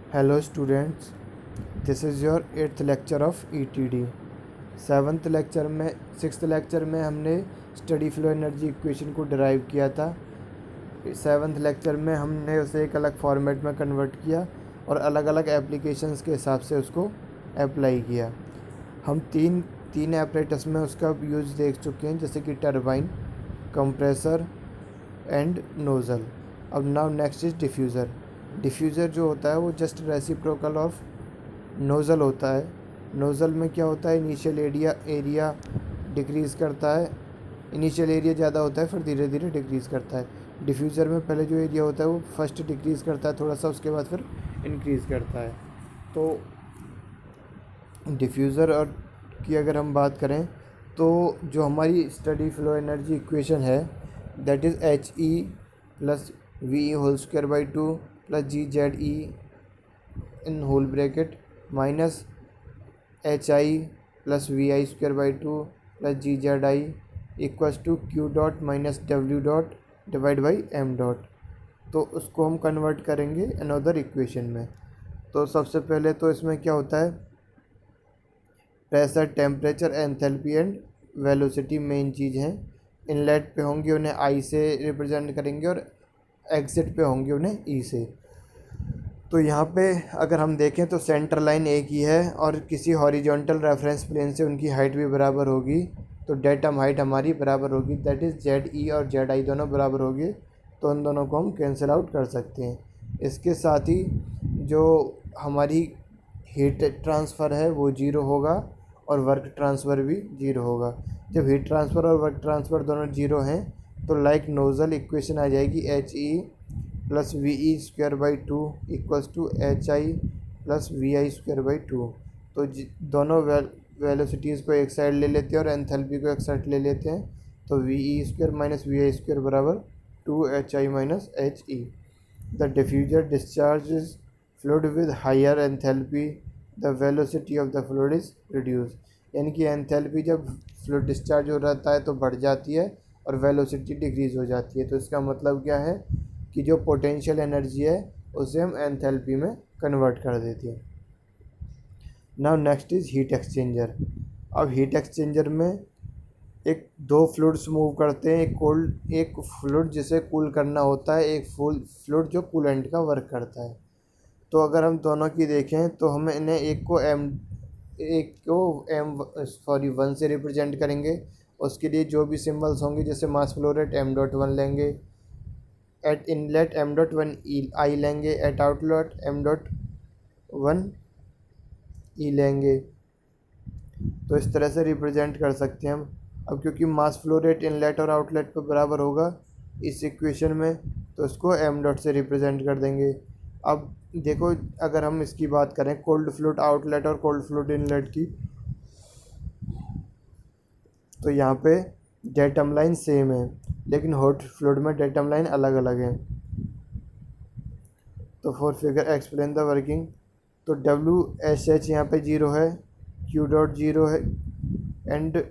Hello students, this is your 8th lecture of ETD। 7th lecture में 6th lecture में हमने study flow energy equation को derive किया था। 7th लेक्चर में हमने उसे एक अलग फॉर्मेट में कन्वर्ट किया और अलग अलग एप्लीकेशंस के हिसाब से उसको अप्लाई किया। हम तीन एपरेटस में उसका यूज़ देख चुके हैं, जैसे कि टरबाइन, कंप्रेसर एंड नोज़ल। अब now next is diffuser. Diffuser जो होता है वो जस्ट रेसिप्रोकल ऑफ नोज़ल होता है। नोज़ल में क्या होता है, इनिशियल एरिया डिक्रीज़ करता है, इनिशियल एरिया ज़्यादा होता है फिर धीरे धीरे डिक्रीज़ करता है। डिफ्यूज़र में पहले जो एरिया होता है वो फर्स्ट डिक्रीज़ करता है थोड़ा सा, उसके बाद फिर इंक्रीज़ करता है। तो डिफ्यूज़र और की अगर हम बात करें तो जो हमारी स्टडी फ्लो एनर्जी इक्वेशन है that is H E plus V E whole square by 2 plus G Z E in whole bracket minus H I plus V I square by 2 plus G Z I equals to Q dot minus W dot divide by M dot. तो उसको हम convert करेंगे another equation में। तो सबसे पहले तो इसमें क्या होता है, pressure, temperature, enthalpy and velocity main चीज़ हैं। इनलेट पे होंगे उन्हें आई से रिप्रेजेंट करेंगे और एग्जिट पे होंगे उन्हें ई से। तो यहाँ पे अगर हम देखें तो सेंटर लाइन एक ही है और किसी हॉरिजॉन्टल रेफरेंस प्लेन से उनकी हाइट भी बराबर होगी, तो डेटम हाइट हमारी बराबर होगी, दैट इज़ जेड ई और जेड आई दोनों बराबर होगी। तो उन दोनों को हम कैंसिल आउट कर सकते हैं। इसके साथ ही जो हमारी हीट ट्रांसफ़र है वो जीरो होगा और वर्क ट्रांसफ़र भी जीरो होगा। जब हीट ट्रांसफ़र और वर्क ट्रांसफ़र दोनों जीरो हैं तो लाइक नोज़ल इक्वेशन आ जाएगी H E plus V E square by 2 equals to H I plus V I square by 2। तो दोनों वेलोसिटीज़ को एक साइड ले लेते हैं और एंथैल्पी को एक साइड ले लेते हैं। तो V E square minus V I square बराबर 2 hi minus H E. The diffuser discharge fluid with higher enthalpy, the velocity of the fluid is reduce. यानी कि एंथैल्पी जब फ्लूइड डिस्चार्ज हो रहता है तो बढ़ जाती है और वेलोसिटी डिक्रीज़ हो जाती है। तो इसका मतलब क्या है कि जो पोटेंशियल एनर्जी है उसे हम एंथैल्पी में कन्वर्ट कर देते हैं। Now next is heat exchanger. अब हीट एक्सचेंजर में एक दो फ्लूइड्स मूव करते हैं, एक फ्लूइड जिसे कूल करना होता है, एक फ्लूइड जो कूलेंट का वर्क करता है। तो अगर हम दोनों की देखें तो हम इन्हें एक को एम सॉरी 1 से रिप्रेजेंट करेंगे। उसके लिए जो भी सिंबल्स होंगे, जैसे mass flow rate M dot 1 लेंगे, at inlet M dot 1 I लेंगे, at outlet M dot 1 E लेंगे। तो इस तरह से रिप्रेजेंट कर सकते हैं हम। अब क्योंकि मास फ्लो रेट इनलेट और आउटलेट पर बराबर होगा इस इक्वेशन में, तो इसको एम डॉट से रिप्रेजेंट कर देंगे। अब देखो, अगर हम इसकी बात करें कोल्ड फ्लूइड आउटलेट और कोल्ड फ्लूइड इनलेट की, तो यहाँ पे डेटम लाइन सेम है लेकिन हॉट फ्लूइड में डेटम लाइन अलग अलग है। तो for figure explain the working, तो डब्ल्यू एस एच यहाँ पे जीरो है, क्यू डॉट जीरो है एंड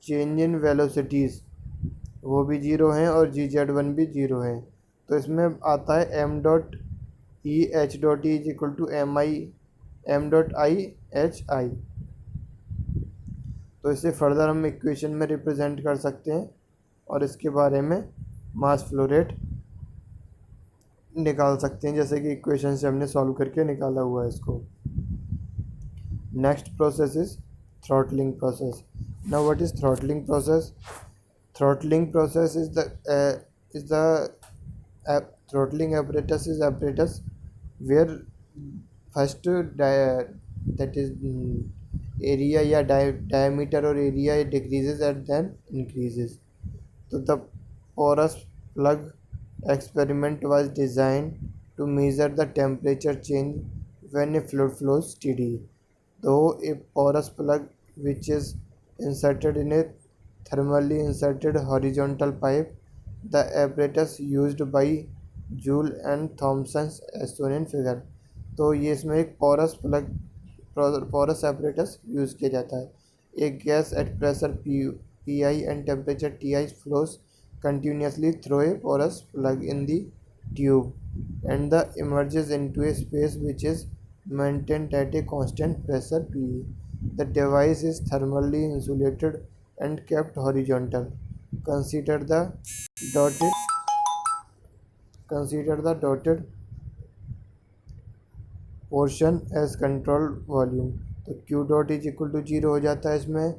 चेंज इन वेलोसिटीज़ वो भी जीरो हैं और जी जेड वन भी जीरो है। तो इसमें आता है M dot E H dot E is equal to M dot I H I. तो इसे फर्दर हम इक्वेशन में रिप्रेजेंट कर सकते हैं और इसके बारे में मास फ्लो रेट निकाल सकते हैं, जैसे कि इक्वेशन से हमने सॉल्व करके निकाला हुआ है इसको। Next process is throttling process. Now what is throttling process? Throttling process is the throttling apparatus is apparatus where first that is area या diameter or area decreases and then increases. So the porous plug experiment was designed to measure the temperature change when a fluid flows steadily. Though a porous plug which is inserted in a thermally inserted horizontal pipe, the apparatus used by Joule and Thomson as shown in figure। तो ये इसमें एक porous apparatus use किया जाता है। एक gas at pressure P I and temperature T I flows continuously through a porous plug in the tube and the emerges into a space which is maintained at a constant pressure PE. The device is thermally insulated and kept horizontal. Consider the dotted consider the dotted portion as control volume. तो Q dot is equal to zero हो जाता है, इसमें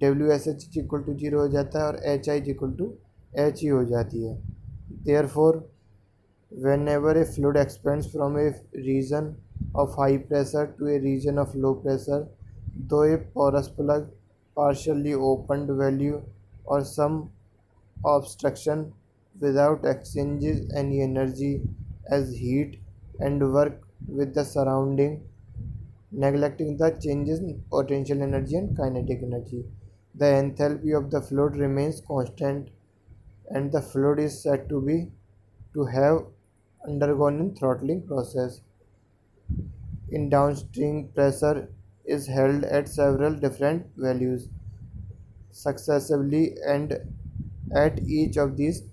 W S H is equal to zero हो जाता है और H I is equal to H E हो जाती है। Therefore whenever a fluid expands from a region of high pressure to a region of low pressure, though a porous plug, partially opened valve, or some obstruction, without exchanges any energy as heat and work with the surrounding, neglecting the changes in potential energy and kinetic energy. The enthalpy of the fluid remains constant and the fluid is said to have undergone in throttling process. In downstream, pressure is held at several different values successively, and at each of these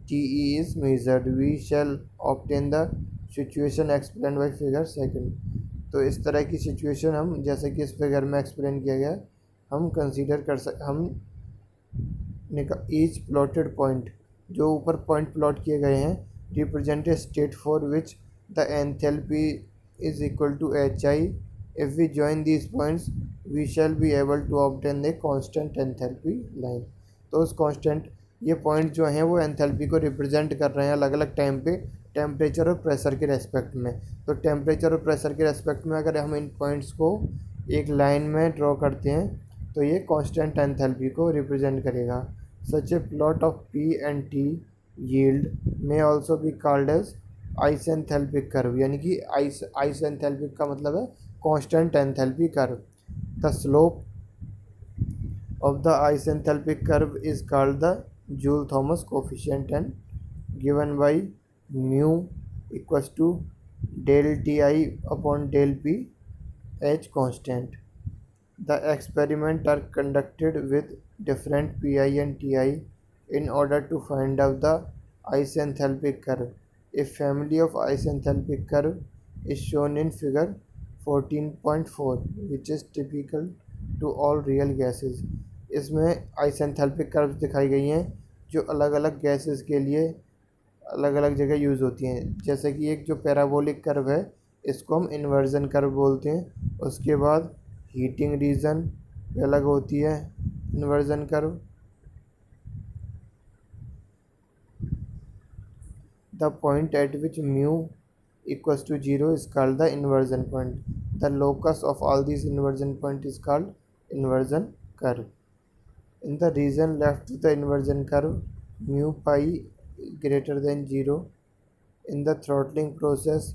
TE is measured. We shall obtain the situation explained by figure second. तो इस तरह की situation हम जैसे कि इस figure में explain किया गया हम कंसीडर कर सक हम ईच प्लॉटेड पॉइंट जो ऊपर पॉइंट प्लॉट किए गए हैं represent a state for which the enthalpy is equal to H I. If we join these points we shall be able to obtain a constant enthalpy line. तो उस constant ये point जो हैं वो enthalpy को रिप्रेजेंट कर रहे हैं अलग अलग टाइम पे टेम्परेचर और प्रेशर के रेस्पेक्ट में। तो टेम्परेचर और प्रेशर के रेस्पेक्ट में अगर हम इन पॉइंट्स को एक लाइन में ड्रॉ करते हैं तो ये कांस्टेंट एंथैल्पी को रिप्रेजेंट करेगा। Such a plot of P and T yield में also be called as isenthalpic curve, यानी कि आइसेंथैल्पिक का मतलब है constant enthalpy curve. The slope of the isenthalpic curve is called the Joule-Thomson coefficient and given by mu equals to del Ti upon del P H constant. The experiments are conducted with different Pi and Ti in order to find out the isenthalpic curve. A family of isenthalpic curve is shown in figure 14.4 which is typical to all real gases. इसमें आइसेंथैल्पिक curves दिखाई गई हैं जो अलग अलग gases के लिए अलग अलग जगह यूज़ होती हैं। जैसे कि एक जो पैराबोलिक कर्व है इसको हम इन्वर्जन कर्व बोलते हैं। उसके बाद हीटिंग रीजन अलग होती है inversion curve. The point eight which mu equals to 0 is called the inversion point. The locus of all these inversion point is called inversion curve. In the region left to the inversion curve, mu pi greater than 0. In the throttling process,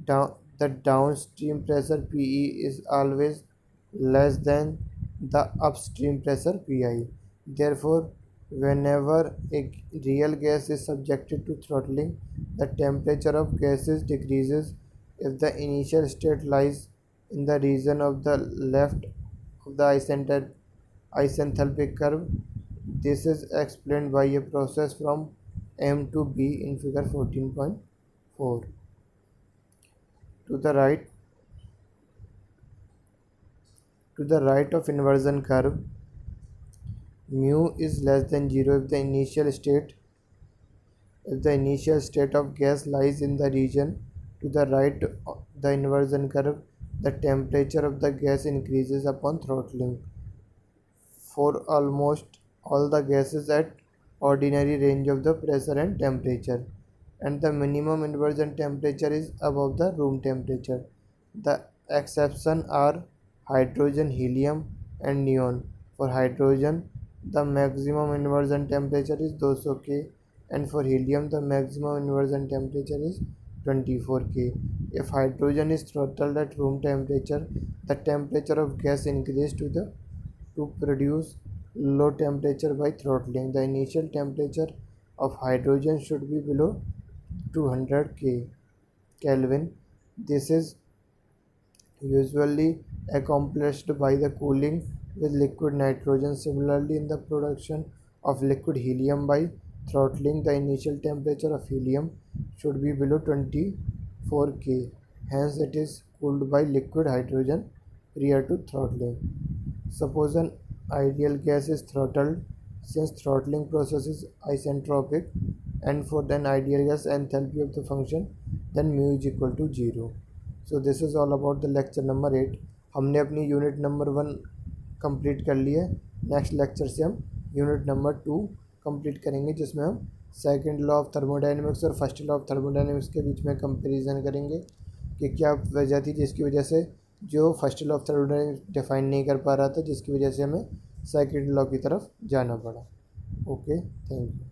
the downstream pressure PE is always less than the upstream pressure PI. Therefore, whenever a real gas is subjected to throttling, the temperature of gases decreases if the initial state lies in the region of the left of the isenthalpic curve. This is explained by a process from M to B in figure 14.4. To the right of inversion curve, mu is less than 0 if the initial state of gas lies in the region. To the right of the inversion curve, the temperature of the gas increases upon throttling. For almost all the gases at ordinary range of the pressure and temperature, and the minimum inversion temperature is above the room temperature. The exception are hydrogen, helium and neon. For hydrogen, the maximum inversion temperature is 200 K, and for helium the maximum inversion temperature is 24 K. If hydrogen is throttled at room temperature, the temperature of gas increases to produce low temperature by throttling. The initial temperature of hydrogen should be below 200 Kelvin. This is usually accomplished by the cooling with liquid nitrogen. Similarly, in the production of liquid helium by throttling, the initial temperature of helium should be below 24 K. Hence, it is cooled by liquid hydrogen prior to throttling. Suppose an ideal gas is throttled, since throttling process is isentropic, and for an ideal gas enthalpy of the function then mu is equal to 0. So this is all about the lecture number 8. हमने अपनी unit number 1 complete कर ली है. Next lecture से हम unit number 2 complete करेंगे, जिसमें हम second law of thermodynamics और फर्स्ट लॉ ऑफ थर्मोडायनेमिक्स के बीच में कंपैरिजन करेंगे कि क्या वजह थी जिसकी वजह से जो first law of thermodynamics define नहीं कर पा रहा था, जिसकी वजह से हमें सेकंड लॉ की तरफ जाना पड़ा. Okay, thank you.